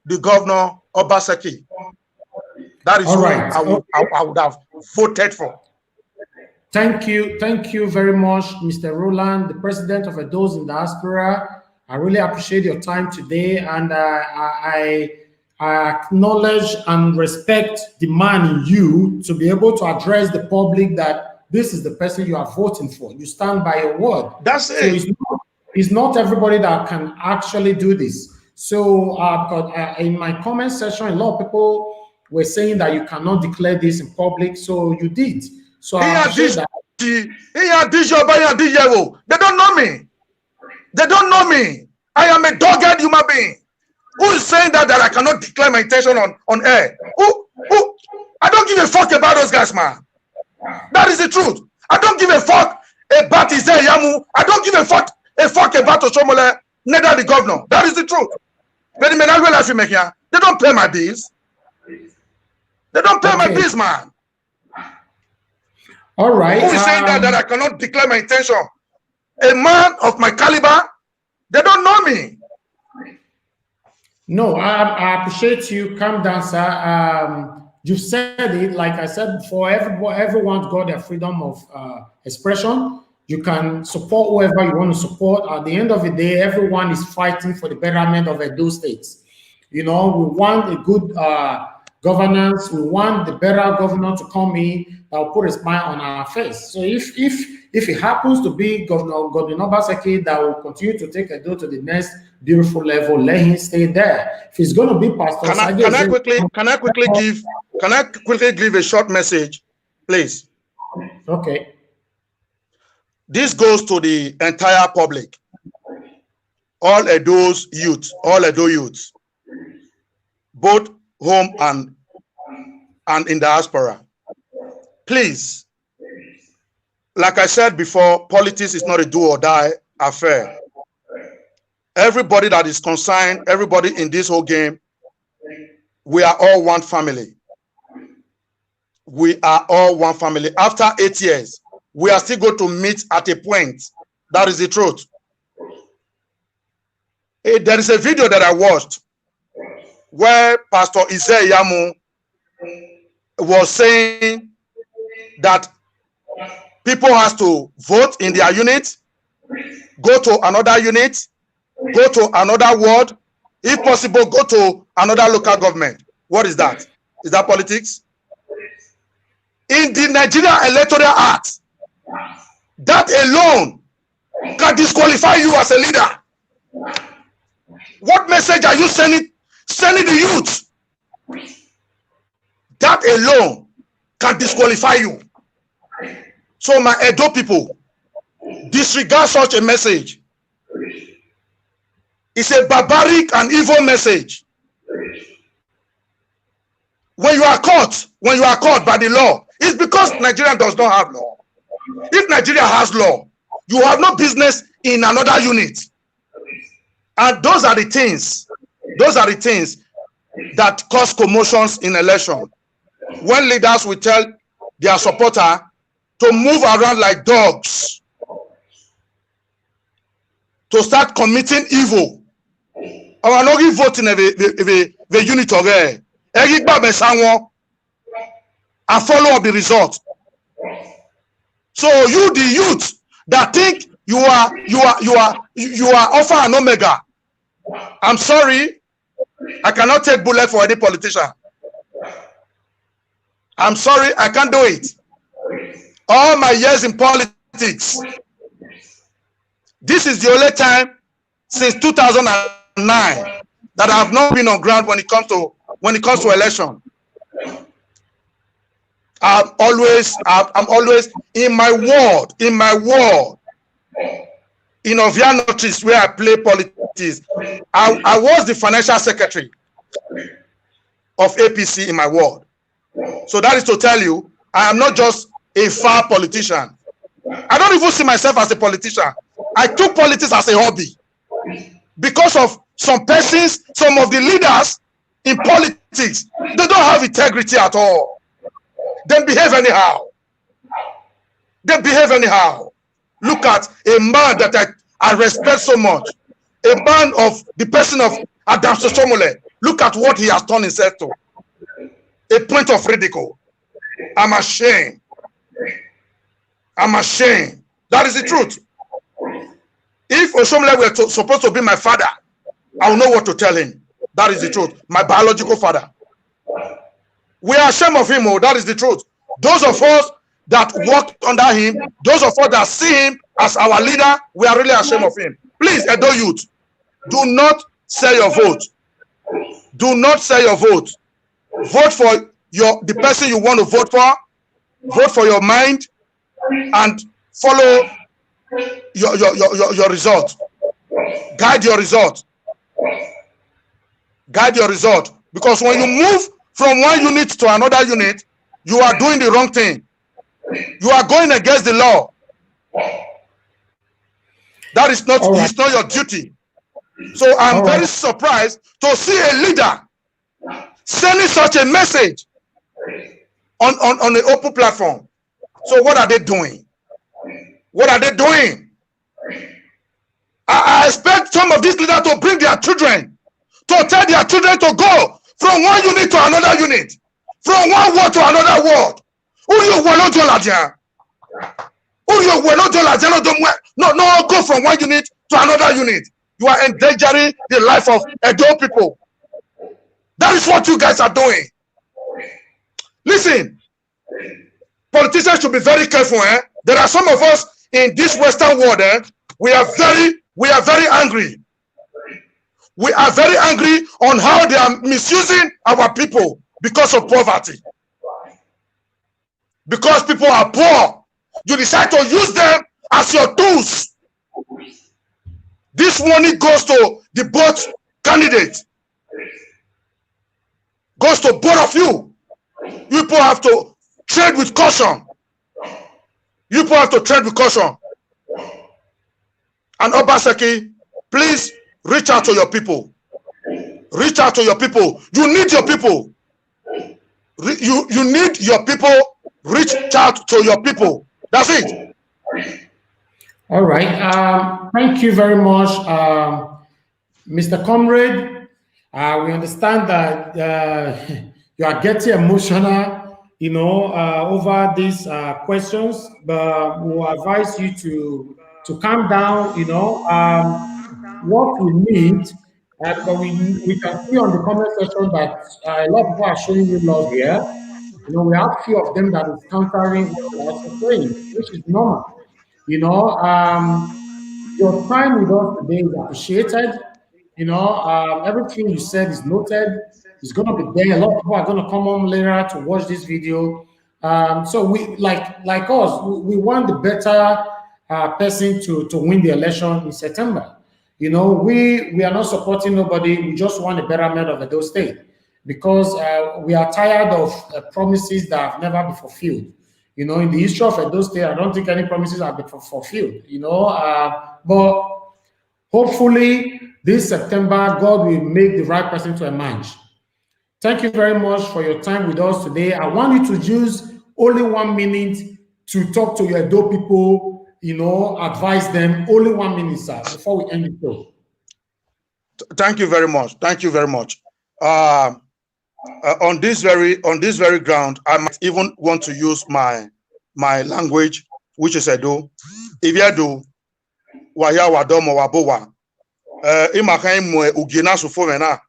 the governor Obaseki. That is who I would have voted for. Thank you very much, Mr. Roland, the president of EDOS in Diaspora. I really appreciate your time today, and I acknowledge and respect the man in you to be able to address the public that this is the person you are voting for. You stand by your word. That's So it. it's not everybody that can actually do this. So in my comment section, a lot of people were saying that you cannot declare this in public. So you did. So I appreciate that. They don't know me. They don't know me. I am a dogged human being. Who is saying that I cannot declare my intention on air? Who? I don't give a fuck about those guys, man. That is the truth. I don't give a fuck about Yamu. I don't give a fuck about Oshomole, neither the governor. That is the truth. But the men they don't pay my bills. They don't pay my bills, man. All right. Who is saying that I cannot declare my intention? A man of my caliber, they don't know me. No, I appreciate you. Calm down, sir. You said it, like I said before, everyone's got their freedom of expression. You can support whoever you want to support. At the end of the day, everyone is fighting for the betterment of Edo states. You know, we want a good governance. We want the better governor to come in that will put a smile on our face. So if it happens to be Governor Obaseki that will continue to take Edo to the next beautiful level, let him stay there. If he's going to be pastor, can I quickly give a short message, please? Okay. This goes to the entire public, all Edo's youth, all Edo youths, both home and in diaspora. Please, like I said before, politics is not a do or die affair. Everybody that is concerned, everybody in this whole game, we are all one family. We are all one family. After 8 years, we are still going to meet at a point. That is the truth. There is a video that I watched where Pastor Yamu was saying that people has to vote in their unit, go to another unit, go to another ward, if possible, go to another local government. What is that? Is that politics? In the Nigeria Electoral Act, that alone can disqualify you as a leader. What message are you sending the youth? That alone can disqualify you. So my Edo people, disregard such a message. It's a barbaric and evil message. When you are caught by the law, it's because Nigeria does not have law. If Nigeria has law, you have no business in another unit. And those are the things that cause commotions in election. When leaders will tell their supporter to move around like dogs, to start committing evil. Our no voting the unit of and follow up the result. So you, the youth, that think you are Alpha and Omega. I'm sorry, I cannot take bullet for any politician. I'm sorry, I can't do it. All my years in politics, this is the only time since 2009 that I have not been on ground when it comes to election. I'm always in my ward. In Ovia Notice, where I play politics, I was the financial secretary of APC in my ward. So that is to tell you, I am not just a far politician. I don't even see myself as a politician. I took politics as a hobby because of some persons, some of the leaders in politics, they don't have integrity at all. They behave anyhow. Look at a man that I respect so much, a man of the person of Adam Sosomole. Look at what he has turned himself to. A point of ridicule. I'm ashamed. That is the truth. If Osomole were supposed to be my father, I will know what to tell him. That is the truth. My biological father. We are ashamed of him. Oh, that is the truth. Those of us that worked under him, those of us that see him as our leader, we are really ashamed of him. Please, Edo youth, do not sell your vote. Do not sell your vote. Vote for the person you want to vote for. Vote for your mind and follow your result. Guide your result. Guide your result. Because when you move from one unit to another unit, you are doing the wrong thing. You are going against the law. That is not, it's not your duty. So I'm very surprised to see a leader sending such a message on an open platform. So what are they doing? What are they doing? I expect some of these leaders to bring their children, to tell their children to go from one unit to another unit, from one ward to another ward. No, go from one unit to another unit. You are endangering the life of Edo people. That is what you guys are doing. Listen, politicians should be very careful. There are some of us in this Western world. We are very angry. We are very angry on how they are misusing our people because of poverty. Because people are poor, you decide to use them as your tools. This money goes to the both candidates. Goes to both of you. You people have to trade with caution. You people have to trade with caution. And Obaseki, please reach out to your people. Reach out to your people. You need your people. You need your people. Reach out to your people. That's it. All right. Thank you very much, Mr. Comrade. We understand that you are getting emotional, over these questions, but we'll advise you to calm down. What we need, but we can see on the comment section that a lot of people are showing you love here. We have few of them that is countering what we're also saying, which is normal. Your time with us today is appreciated. Everything you said is noted. It's going to be there. A lot of people are going to come on later to watch this video. So we like us, we want the better person to win the election in September. We are not supporting nobody. We just want a betterment of Edo State because we are tired of promises that have never been fulfilled. In the history of Edo State, I don't think any promises have been fulfilled. But hopefully this September, God will make the right person to emerge. Thank you very much for your time with us today. I want you to use only 1 minute to talk to your Edo people, advise them. Only 1 minute, sir, before we end the show. Thank you very much. Thank you very much. On this very ground, I might even want to use my language, which is Edo. If you do, waya wadomo wabowa. Imakai mwe ugina sufomena.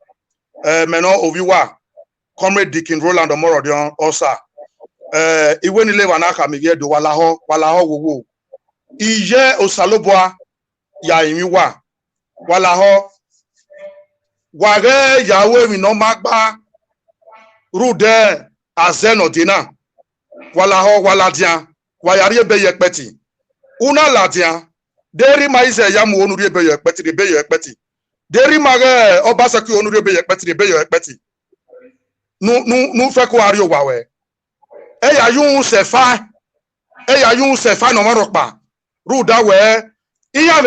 Meno oviwa. Comr Roland Omorodion Osa. Iwe nile wanaka migedo walaho wowo. Ije osalobwa ya imiwa. Walaho. Wage yawe minomagba. Rude azeno dina. Walaho waladian. Wayari ebe yekpeti. Una ladian. Deri maize yamu onuri ebe yekpeti. Deri mage Obaseki onuri ebe yekpeti. Nu feko ario wawe. Eya yun sefa no marokpa. Ruda we. Iya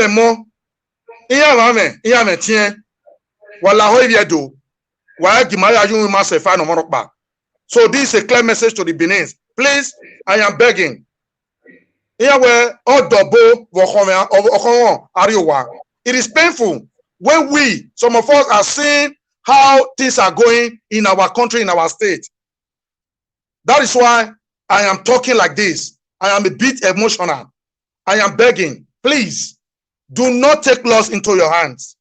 me tien. Walaho iviedo. Wa gimaya yun ma sefa no marokpa. So this is a clear message to the Benin. Please, I am begging. It is painful when some of us are seeing how things are going in our country, in our state. That is why I am talking like this. I am a bit emotional. I am begging, please, Do not take laws into your hands.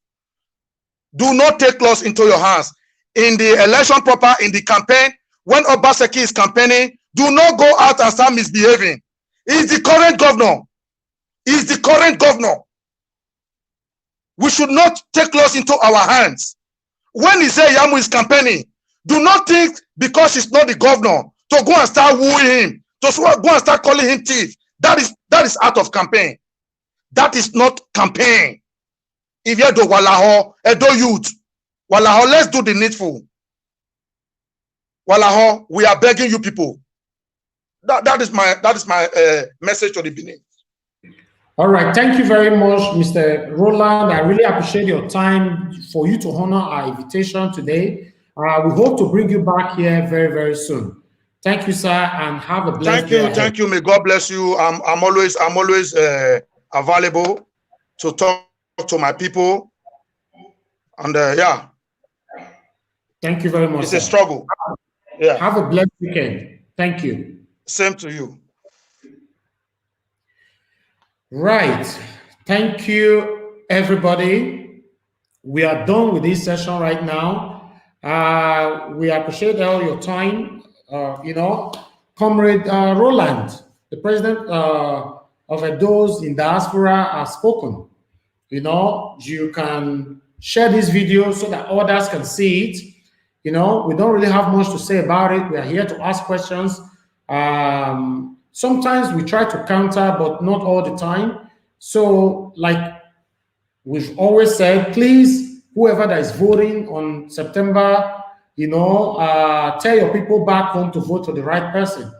Do not take laws into your hands. In the election proper, in the campaign, when Obaseki is campaigning, do not go out and start misbehaving. He's the current governor. He's the current governor. We should not take laws into our hands. When he says Yamu is campaigning, do not think because he's not the governor to go and start wooing him, to go and start calling him thief. That is out of campaign. That is not campaign. If you do Walaho, Edo youth, Walaho, let's do the needful. Walaho, we are begging you people. That is my message to the Benin. All right, thank you very much, Mr. Roland. I really appreciate your time for you to honor our invitation today. We hope to bring you back here very, very soon. Thank you, sir, and have a blessed day. Thank you. May God bless you. I'm always available to talk to my people. And yeah. Thank you very much. It's a struggle. Yeah. Have a blessed weekend. Thank you. Same to you. Right. Thank you, everybody. We are done with this session right now. We appreciate all your time. Comrade Roland, the president of EDOS in diaspora, has spoken. You can share this video so that others can see it. We don't really have much to say about it. We are here to ask questions. Sometimes we try to counter, but not all the time. So, like we've always said, please, whoever that is voting on September, tell your people back home to vote for the right person.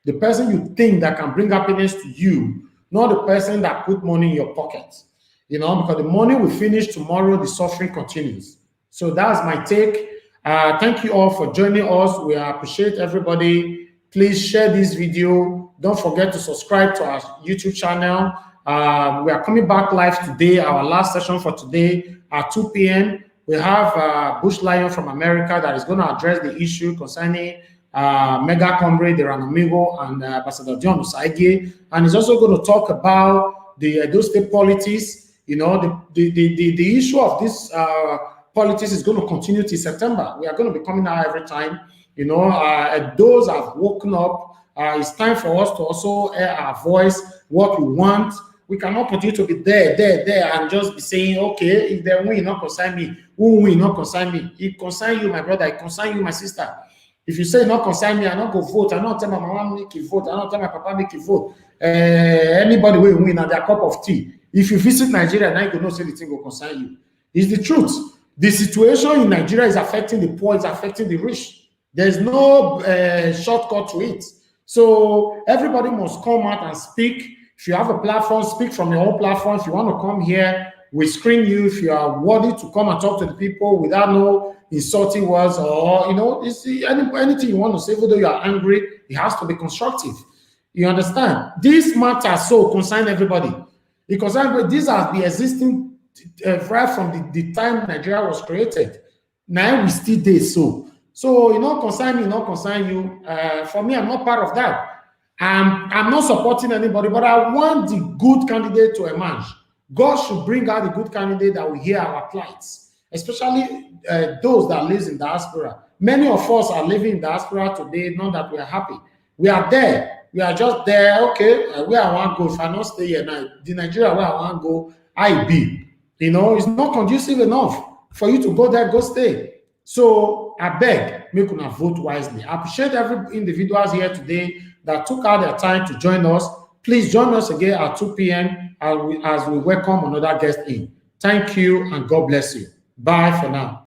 The person you think that can bring happiness to you, not the person that put money in your pocket. Because the money will finish tomorrow, the suffering continues. So that's my take. Thank you all for joining us. We appreciate everybody. Please share this video. Don't forget to subscribe to our YouTube channel. We are coming back live today, our last session for today at 2 p.m. We have Bush Lion from America that is going to address the issue concerning Mega Comrade, the Ranamigo, and Ambassador John Usaige. And he's also going to talk about the Edo State politics. The issue of this politics is going to continue till September. We are going to be coming out every time. Those have woken up. It's time for us to also air our voice, what we want. We cannot continue to be there, and just be saying, okay, if they win, not concern me. Who win, not concern me. It concern you, my brother. It concern you, my sister. If you say not concern me, I not go vote. I not tell my mama make you vote. I not tell my papa make you vote. Anybody will win at their cup of tea. If you visit Nigeria, now you don't say the thing will concern you. It's the truth. The situation in Nigeria is affecting the poor, it's affecting the rich. There's no shortcut to it. So everybody must come out and speak. If you have a platform, speak from your own platform. If you want to come here, we screen you. If you are worthy to come and talk to the people without no insulting words or, anything you want to say, even though you are angry, it has to be constructive. You understand? This matter so concern everybody. Because these are the existing right from the time Nigeria was created. Now we still there so. So, concern me, not concern you. For me, I'm not part of that. I'm not supporting anybody, but I want the good candidate to emerge. God should bring out the good candidate that will hear our plights, especially those that live in diaspora. Many of us are living in diaspora today, not that we are happy. We are there. We are just there. Okay, where I want to go. If I not stay here now, the Nigeria where I want to go, I be. It's not conducive enough for you to go there, go stay. So I beg, make una vote wisely. I appreciate every individuals here today that took out their time to join us. Please join us again at 2 p.m. as we welcome another guest in. Thank you and God bless you. Bye for now.